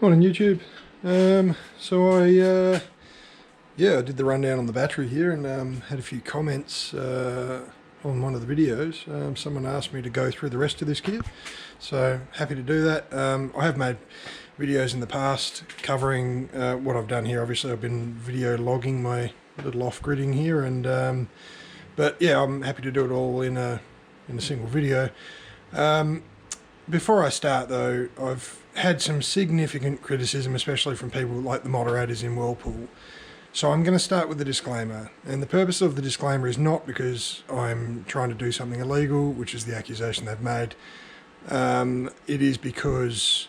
Morning YouTube. I did the rundown on the battery here and had a few comments on one of the videos. Someone asked me to go through the rest of this kit, so happy to do that. I have made videos in the past covering what I've done here. Obviously I've been video logging my little off-gridding here, and but yeah, I'm happy to do it all in a single video. Before I start though, I've had some significant criticism, especially from people like the moderators in Whirlpool. So I'm going to start with the disclaimer, and the purpose of the disclaimer is not because I'm trying to do something illegal, which is the accusation they've made. It is because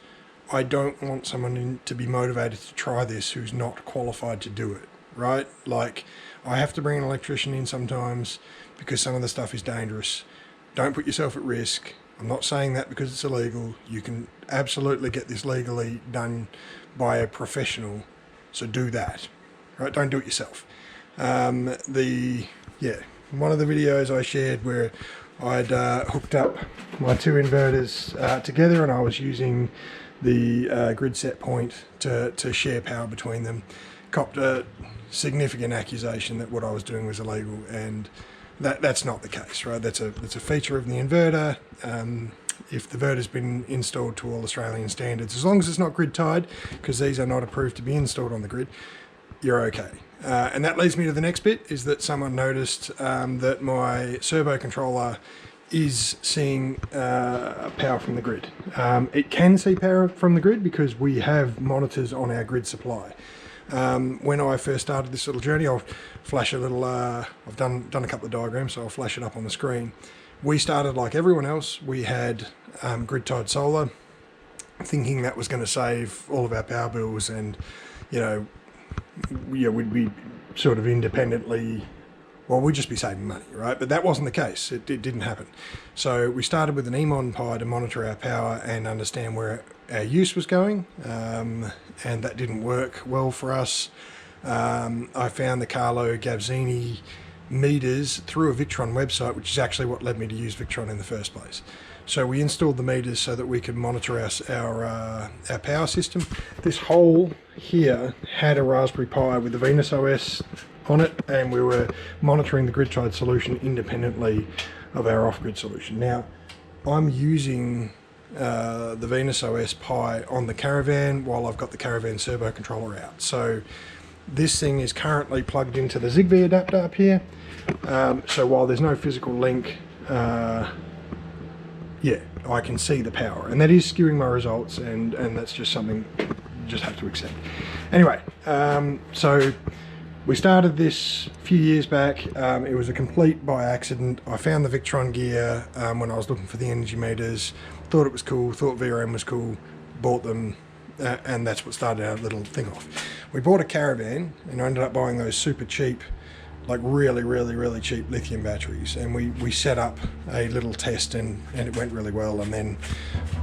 I don't want someone to be motivated to try this who's not qualified to do it, right? Like, I have to bring an electrician in sometimes because some of the stuff is dangerous. Don't put yourself at risk. I'm not saying that because it's illegal. You can absolutely get this legally done by a professional, so do that, right? Don't do it yourself. One of the videos I shared where I'd hooked up my two inverters together, and I was using the grid set point to share power between them, copped a significant accusation that what I was doing was illegal, and that's not the case, right? That's a feature of the inverter. If the inverter's been installed to all Australian standards, as long as it's not grid tied, because these are not approved to be installed on the grid, you're okay. And that leads me to the next bit, is that someone noticed that my servo controller is seeing power from the grid. It can see power from the grid because we have monitors on our grid supply. When I first started this little journey, I'll flash a little, I've done a couple of diagrams, so I'll flash it up on the screen. We started like everyone else. We had grid-tied solar, thinking that was going to save all of our power bills, and we'd be sort of independently, well, we'd just be saving money, right? But that wasn't the case. It didn't happen. So we started with an EMON Pi to monitor our power and understand where our use was going, and that didn't work well for us. I found the Carlo Gavzini meters through a Victron website, which is actually what led me to use Victron in the first place. So we installed the meters so that we could monitor our power system. This hole here had a Raspberry Pi with the Venus OS on it, and we were monitoring the grid-tied solution independently of our off-grid solution. Now, I'm using the Venus OS Pi on the Caravan while I've got the Caravan servo controller out. So this thing is currently plugged into the Zigbee adapter up here. So while there's no physical link, I can see the power, and that is skewing my results, and that's just something you just have to accept. Anyway, so we started this a few years back. It was a complete by accident. I found the Victron gear when I was looking for the energy meters, thought it was cool, thought VRM was cool, bought them, and that's what started our little thing off. We bought a Caravan, and I ended up buying those super cheap, like really cheap lithium batteries, and we set up a little test, and it went really well, and then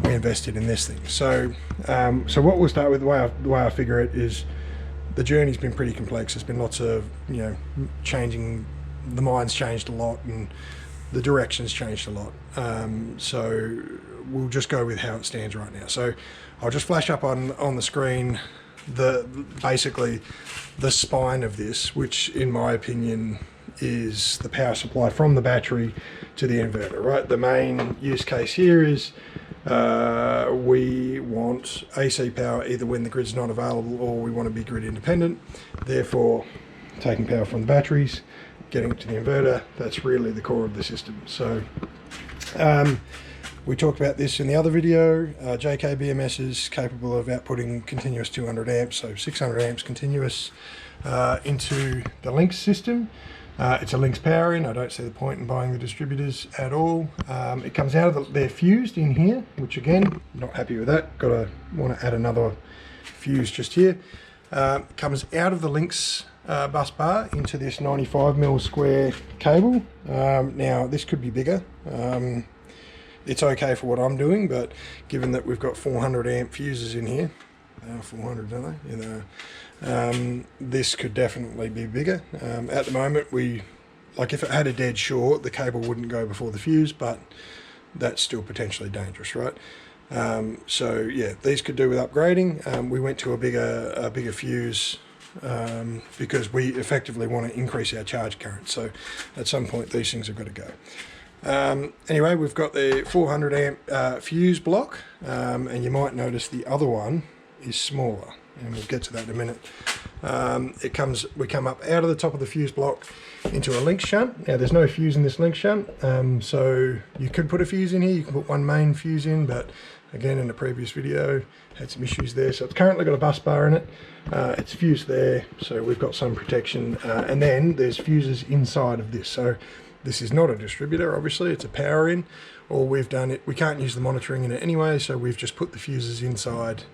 we invested in this thing. So what we'll start with, the way I figure it is, the journey's been pretty complex. There's been lots of changing. The mind's changed a lot, and the direction's changed a lot. So we'll just go with how it stands right now. So I'll just flash up on the screen basically the spine of this, which in my opinion is the power supply from the battery to the inverter, right? The main use case here is we want AC power either when the grid's not available, or we want to be grid independent. Therefore, taking power from the batteries, getting it to the inverter, that's really the core of the system. So we talked about this in the other video. JK BMS is capable of outputting continuous 200 amps, so 600 amps continuous into the Lynx system. It's a Lynx power in. I don't see the point in buying the distributors at all. It comes out of they're fused in here, which again, not happy with that. Want to add another fuse just here. Comes out of the Lynx bus bar into this 95mm square cable. Now this could be bigger. It's okay for what I'm doing, but given that we've got 400 amp fuses in here, 400, don't they? This could definitely be bigger. At the moment, if it had a dead short, the cable wouldn't go before the fuse, but that's still potentially dangerous, right? So yeah, these could do with upgrading. We went to a bigger fuse because we effectively want to increase our charge current. So at some point these things have got to go. Anyway, we've got the 400 amp fuse block, and you might notice the other one is smaller, and we'll get to that in a minute. We come up out of the top of the fuse block into a link shunt. Now there's no fuse in this link shunt, so you could put a fuse in here, you can put one main fuse in, but again, in the previous video had some issues there. So it's currently got a bus bar in it, it's fused there, so we've got some protection, and then there's fuses inside of this. So this is not a distributor, obviously, it's a power in. All we've done, we can't use the monitoring in it anyway, so we've just put the fuses inside.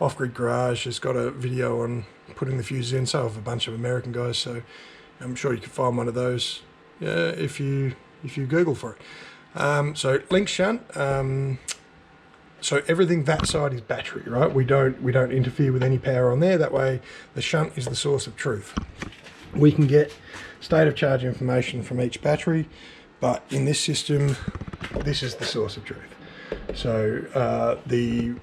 Offgrid Garage has got a video on putting the fuses in, so have a bunch of American guys, so I'm sure you can find one of those if you Google for it. So link shunt, so everything that side is battery, right? We don't interfere with any power on there. That way the shunt is the source of truth. We can get state of charge information from each battery, but in this system, this is the source of truth. So the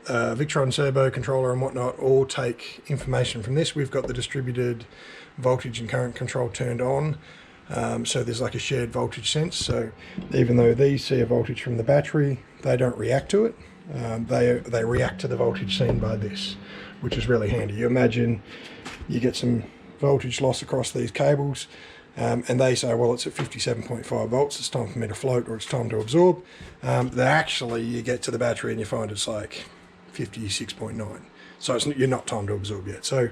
Victron servo controller and whatnot all take information from this. We've got the distributed voltage and current control turned on, so there's like a shared voltage sense. So even though these see a voltage from the battery, they don't react to it. They react to the voltage seen by this, which is really handy. You imagine you get some voltage loss across these cables, and they say, well, it's at 57.5 volts, it's time for me to float, or it's time to absorb. Then actually you get to the battery and you find it's like 56.9, so you're not time to absorb yet. So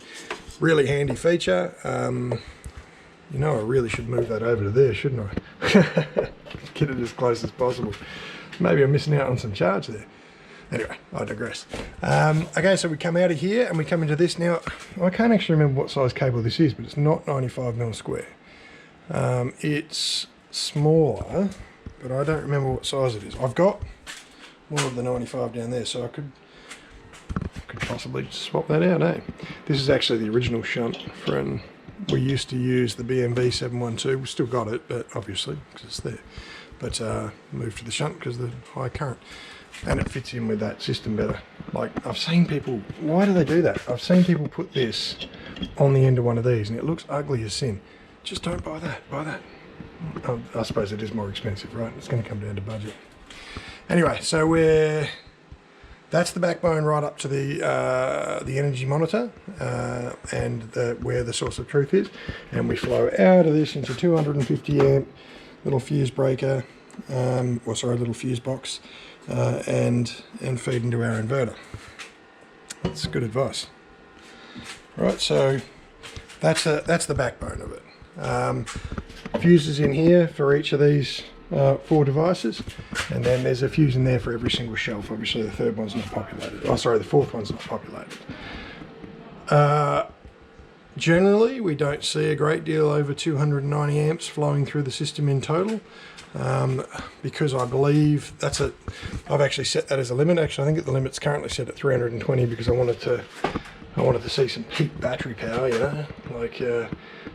really handy feature. You know, I really should move that over to there, shouldn't I? Get it as close as possible. Maybe I'm missing out on some charge there. Anyway, I digress. Okay, so we come out of here and we come into this. Now I can't actually remember what size cable this is, but it's not 95mm square. It's smaller, but I don't remember what size it is. I've got more of the 95 down there, so I could possibly swap that out, eh? This is actually the original shunt from, we used to use the BMV 712. We still got it, but obviously because it's there. But moved to the shunt because of the high current, and it fits in with that system better. Like, I've seen people, why do they do that? I've seen people put this on the end of one of these and it looks ugly as sin. Just don't buy that, buy that. I suppose it is more expensive, right? It's going to come down to budget. Anyway, so that's the backbone right up to the energy monitor, and where the source of truth is. And we flow out of this into 250 amp little fuse breaker, or sorry, little fuse box, and feed into our inverter. That's good advice. Right, so that's the backbone of it. Fuses in here for each of these 4 devices, and then there's a fuse in there for every single shelf. Obviously the third one's not populated. Oh, sorry, the fourth one's not populated. Generally, we don't see a great deal over 290 amps flowing through the system in total, because I believe I've actually set that as a limit. Actually, I think the limit's currently set at 320 because I wanted to see some peak battery power, you know, like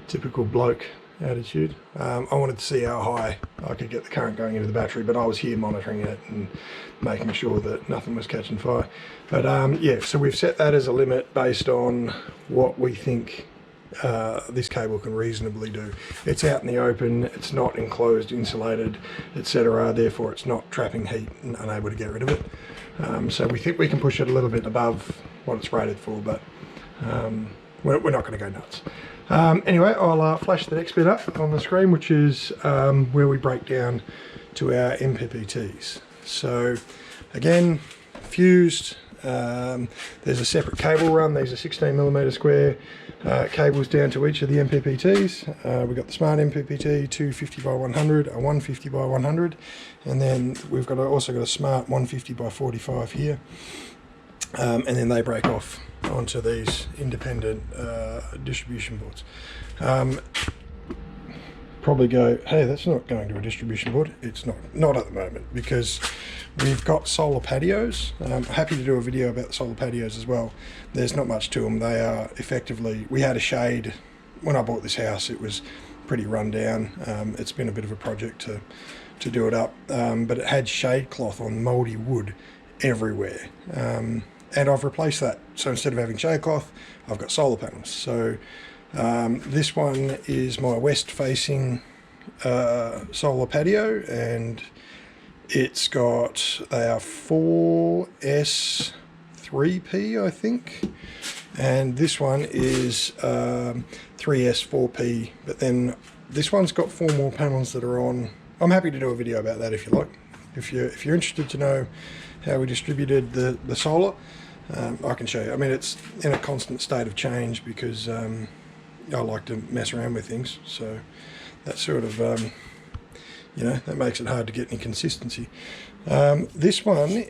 typical bloke attitude. I wanted to see how high I could get the current going into the battery, but I was here monitoring it and making sure that nothing was catching fire. But yeah, so we've set that as a limit based on what we think this cable can reasonably do. It's out in the open, it's not enclosed, insulated, etc. Therefore it's not trapping heat and unable to get rid of it. So we think we can push it a little bit above what it's rated for, but we're not going to go nuts. Anyway, I'll flash the next bit up on the screen, which is where we break down to our MPPTs. So again, fused, there's a separate cable run. These are 16mm square cables down to each of the MPPTs. We've got the smart MPPT 250 by 100, a 150 by 100, and then we've also got a smart 150 by 45 here. And then they break off onto these independent distribution boards. Probably go, hey, that's not going to a distribution board. It's not at the moment, because we've got solar patios. I'm happy to do a video about the solar patios as well. There's not much to them. They are effectively, we had a shade when I bought this house. It was pretty run down. It's been a bit of a project to to do it up, but it had shade cloth on mouldy wood everywhere, and I've replaced that. So instead of having shade cloth, I've got solar panels. So this one is my west facing solar patio, and it's got, they are 4S3P I think, and this one is 3S4P, but then this one's got 4 more panels that are on. I'm happy to do a video about that if you like. If you're interested to know how we distributed the solar, I can show you. I mean, it's in a constant state of change because I like to mess around with things, so that sort of you know, that makes it hard to get any consistency. This one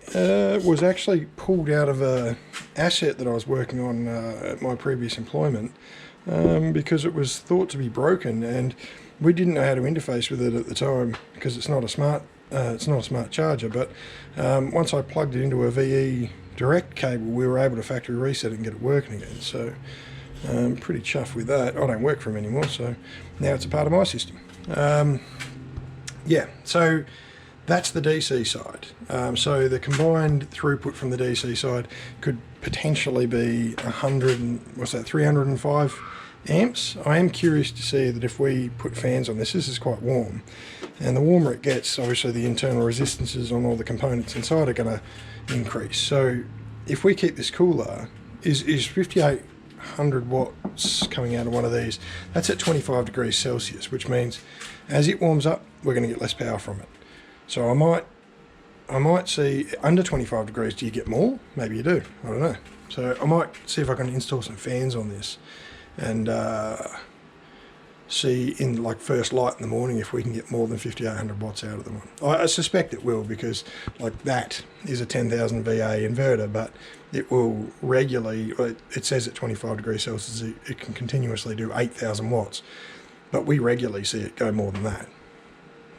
was actually pulled out of a asset that I was working on at my previous employment, because it was thought to be broken, and we didn't know how to interface with it at the time because it's not a smart charger. But once I plugged it into a VE direct cable, we were able to factory reset it and get it working again. So I'm pretty chuffed with that. I don't work for them anymore, so now it's a part of my system. Yeah, so that's the DC side. So the combined throughput from the DC side could potentially be 305 amps. I am curious to see that if we put fans on this is quite warm, and the warmer it gets, obviously the internal resistances on all the components inside are going to increase. So if we keep this cooler, is 5800 watts coming out of one of these, that's at 25 degrees Celsius, which means as it warms up, we're going to get less power from it. So I might see under 25 degrees, do you get more? Maybe you do, I don't know. So I might see if I can install some fans on this and see in like first light in the morning if we can get more than 5800 watts out of the one. I suspect it will, because like that is a 10,000 VA inverter, but it will regularly, it says at 25 degrees Celsius it can continuously do 8,000 watts, but we regularly see it go more than that.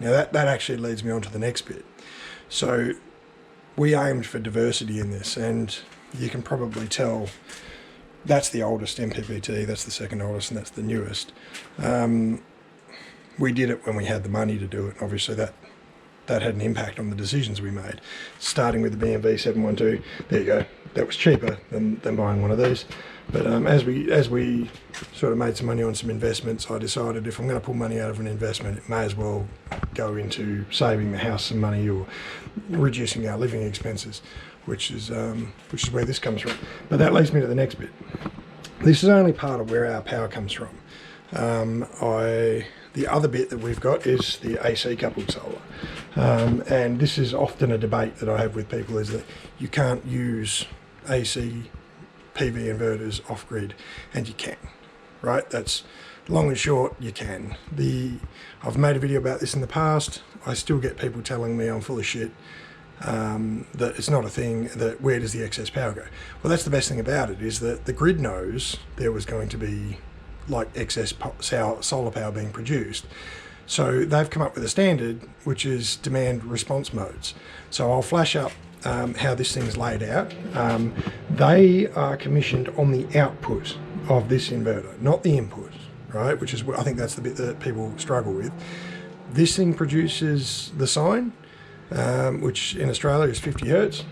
Now that actually leads me on to the next bit. So we aimed for diversity in this, and you can probably tell that's the oldest MPPT, that's the second oldest, and that's the newest. We did it when we had the money to do it. Obviously that had an impact on the decisions we made. Starting with the BMW 712, there you go, that was cheaper than buying one of these. But as we sort of made some money on some investments, I decided if I'm going to pull money out of an investment, it may as well go into saving the house some money or reducing our living expenses, which is where this comes from. But that leads me to the next bit. This is only part of where our power comes from. The other bit that we've got is the AC coupled solar, and this is often a debate that I have with people, is that you can't use AC PV inverters off grid, and you can, right? That's long and short, you can. I've made a video about this in the past. I still get people telling me I'm full of shit, that it's not a thing, that where does the excess power go? Well, that's the best thing about it, is that the grid knows there was going to be like excess solar power being produced. So they've come up with a standard, which is demand response modes. So I'll flash up how this thing's laid out. They are commissioned on the output of this inverter, not the input, right? Which is, I think that's the bit that people struggle with. This thing produces the sine, which in Australia is 50 hertz.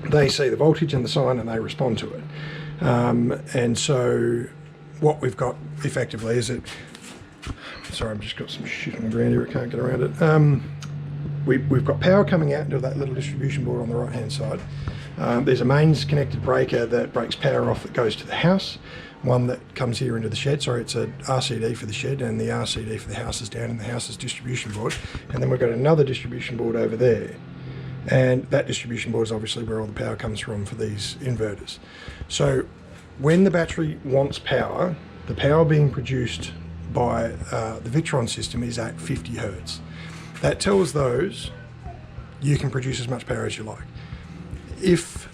They see the voltage and the sine and they respond to it. And so what we've got effectively is it, sorry, I've just got some shit on the ground here, I can't get around it. We've got power coming out into that little distribution board on the right hand side. There's a mains connected breaker that breaks power off that goes to the house, one that comes here into the shed. Sorry, it's a RCD for the shed, and the RCD for the house is down in the house's distribution board. And then we've got another distribution board over there, and that distribution board is obviously where all the power comes from for these inverters. So when the battery wants power, the power being produced by the Victron system is at 50 hertz. That tells those you can produce as much power as you like. If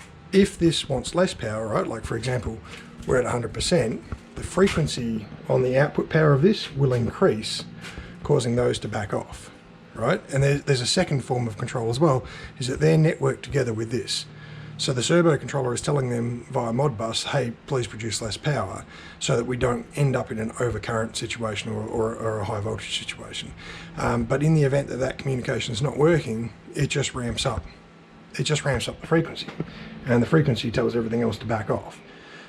this wants less power, right, like for example, we're at 100%, the frequency on the output power of this will increase, causing those to back off, right? And there's a second form of control as well, is that they're networked together with this. So the servo controller is telling them via Modbus, hey, please produce less power, so that we don't end up in an overcurrent situation or a high voltage situation. But in the event that that communication is not working, it just ramps up. It just ramps up the frequency, and the frequency tells everything else to back off.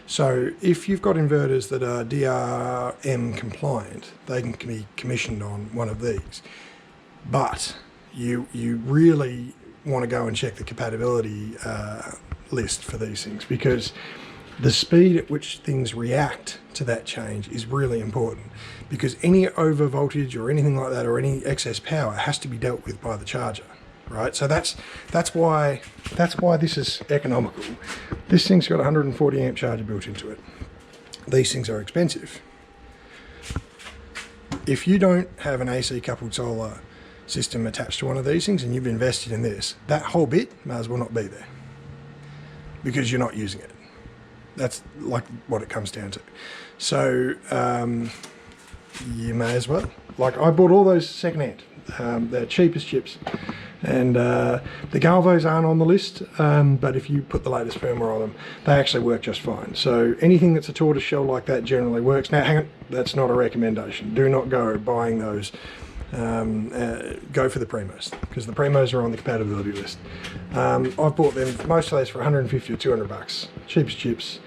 So if you've got inverters that are DRM compliant, they can be commissioned on one of these. But you really want to go and check the compatibility list for these things, because the speed at which things react to that change is really important, because any over voltage or anything like that, or any excess power, has to be dealt with by the charger, right? So that's why this is economical. This thing's got a 140 amp charger built into it. These things are expensive. If you don't have an AC coupled solar system attached to one of these things and you've invested in this, that whole bit may as well not be there, because you're not using it. That's like what it comes down to. So you may as well. Like, I bought all those secondhand. They're cheap as chips, and the Galvos aren't on the list, but if you put the latest firmware on them, they actually work just fine. So anything that's a tortoise shell like that generally works. Now hang on, that's not a recommendation. Do not go buying those. Go for the Primos, because the Primos are on the compatibility list. I've bought them, most of those, for 150 or 200 bucks, cheap as chips.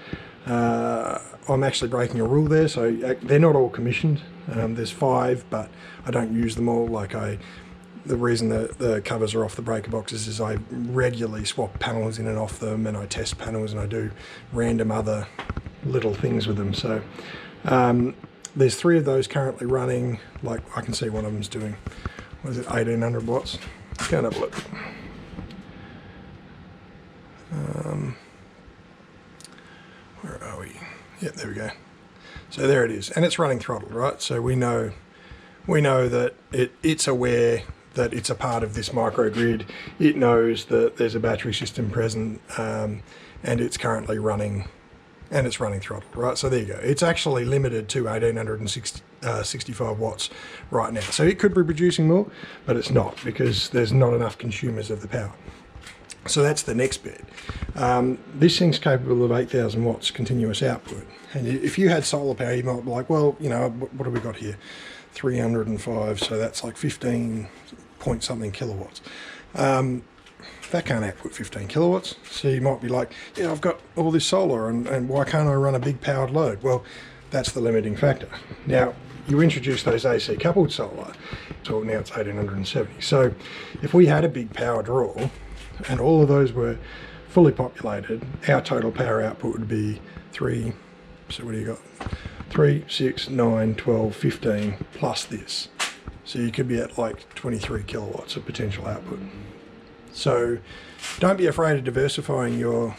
I'm actually breaking a rule there, so they're not all commissioned. There's 5, but I don't use them all. The reason the covers are off the breaker boxes is I regularly swap panels in and off them, and I test panels, and I do random other little things with them. So there's 3 of those currently running. Like, I can see one of them's doing, what is it, 1800 watts. Go and have a look. Where are we? Yep, there we go. So there it is, and it's running throttled, right? So we know that it's aware that it's a part of this microgrid. It knows that there's a battery system present, and it's currently running. And it's running throttled, right? So there you go. It's actually limited to 1865 watts right now. So it could be producing more, but it's not, because there's not enough consumers of the power. So that's the next bit. This thing's capable of 8,000 watts continuous output. And if you had solar power, you might be like, well, you know, what have we got here? 305, so that's like 15 point something kilowatts. That can't output 15 kilowatts. So you might be like, yeah, I've got all this solar, and why can't I run a big powered load? Well, that's the limiting factor. Now, you introduce those AC coupled solar, so now it's 1870. So if we had a big power draw and all of those were fully populated, our total power output would be 3, so what do you got? 3, 6, 9, 12, 15 plus this. So you could be at like 23 kilowatts of potential output. So don't be afraid of diversifying your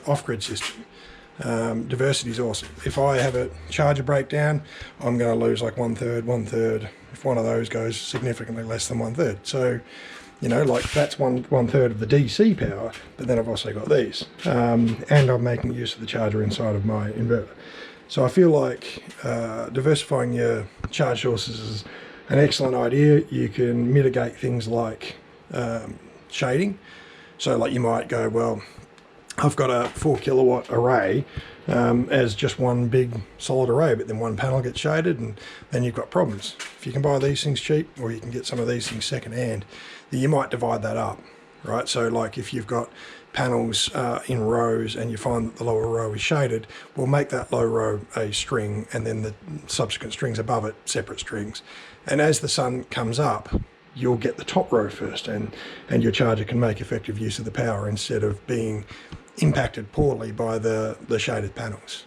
off-grid system. Diversity is awesome. If I have a charger breakdown, I'm going to lose like one third. If one of those goes significantly less than 1/3. So, you know, like that's one third of the DC power, but then I've also got these. And I'm making use of the charger inside of my inverter. So I feel like diversifying your charge sources is an excellent idea. You can mitigate things like shading. So like you might go, well, I've got a 4 kilowatt array as just one big solid array, but then one panel gets shaded, and then you've got problems. If you can buy these things cheap, or you can get some of these things second hand, then you might divide that up, right? So like if you've got panels in rows and you find that the lower row is shaded, we'll make that low row a string, and then the subsequent strings above it separate strings. And as the sun comes up, you'll get the top row first, and your charger can make effective use of the power instead of being impacted poorly by the shaded panels.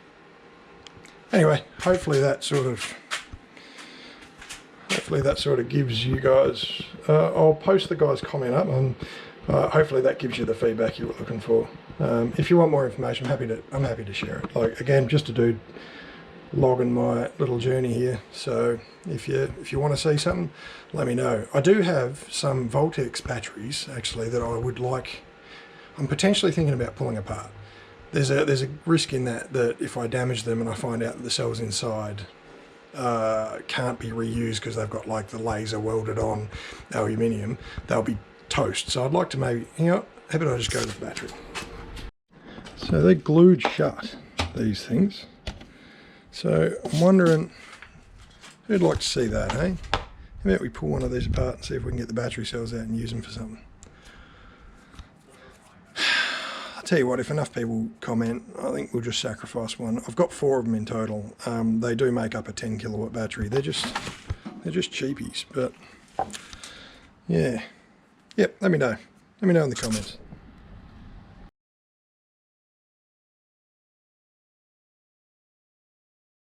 Anyway, hopefully that sort of gives you guys, I'll post the guy's comment up, and hopefully that gives you the feedback you were looking for. If you want more information, I'm happy to share it. Like, again, just a dude logging my little journey here. So if you want to see something, let me know. I do have some Voltex batteries actually that I would like. I'm potentially thinking about pulling apart. There's a risk in that if I damage them and I find out that the cells inside can't be reused because they've got like the laser welded on aluminium, they'll be toast. So I'd like to maybe, you know, how about I just go with the battery? So they're glued shut, these things. So I'm wondering, who'd like to see that, hey? How about we pull one of these apart and see if we can get the battery cells out and use them for something. I'll tell you what, if enough people comment, I think we'll just sacrifice one. I've got 4 of them in total. They do make up a 10 kilowatt battery. They're just cheapies, but yeah. Yep, let me know. Let me know in the comments.